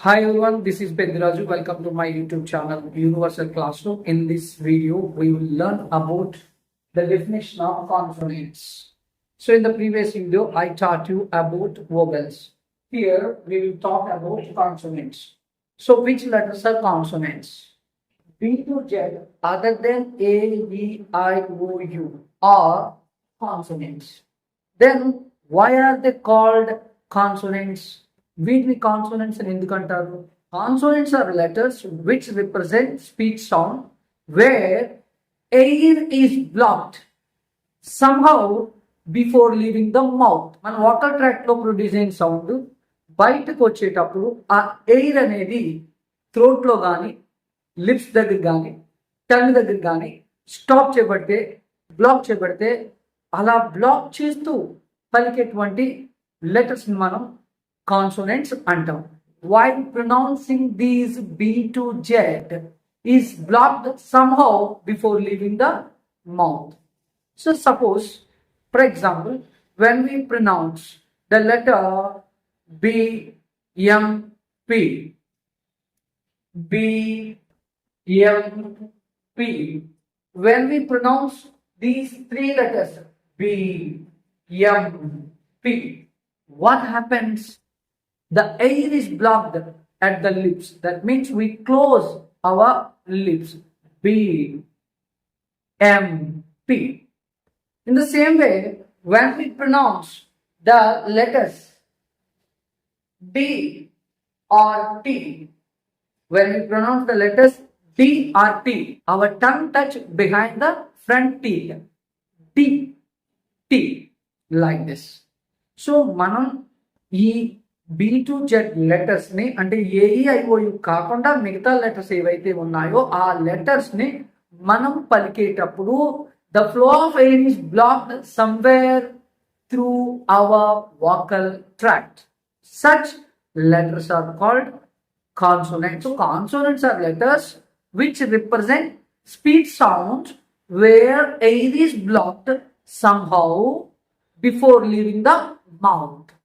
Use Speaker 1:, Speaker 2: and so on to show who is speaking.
Speaker 1: Hi everyone, this is Pediraju. Welcome to my YouTube channel Universal Classroom. In this video, we will learn about the definition of consonants. So in the previous video, I taught you about vowels. Here, we will talk about consonants. So which letters are consonants? B to Z other than A, E, I, O, U are consonants. Then why are they called consonants? వీటిని consonants అని ఎందుకు అంటారు? Consonants are letters which represent speech sound where air is blocked somehow before leaving the mouth. మన vocal tract లో produce అయిన sound బయటకు వచ్చేటప్పుడు ఆ ఎయిర్ అనేది థ్రోట్ లో కానీ లిప్స్ దగ్గర కానీ టంగ్ దగ్గర కానీ స్టాప్ చేయబడితే బ్లాక్ చేయబడితే అలా బ్లాక్ చేస్తూ పలికేటువంటి లెటర్స్ ని మనం కాన్సోనెంట్స్ అంటాం. While pronouncing these B to Z is blocked somehow before leaving the mouth. So suppose, for example, when we pronounce the letter B, M, P, B, M, P, when we pronounce these three letters B, M, P, what happens? The air is blocked at the lips. That means we close our lips. B, M, P. In the same way, when we pronounce the letters D or T, when we pronounce the letters D or T, our tongue touch behind the front teeth. D, T, like this. So, మనం ఈ B to Z letters ని అంటే AEIOU కాకుండా మిగతా letters ఏవైతే ఉన్నాయో ఆ letters ని మనం పలికేటప్పుడు the flow of air is blocked somewhere through our vocal tract. Such letters are called consonants. Consonants are letters which represent speech sounds where air is blocked somehow before leaving the mouth.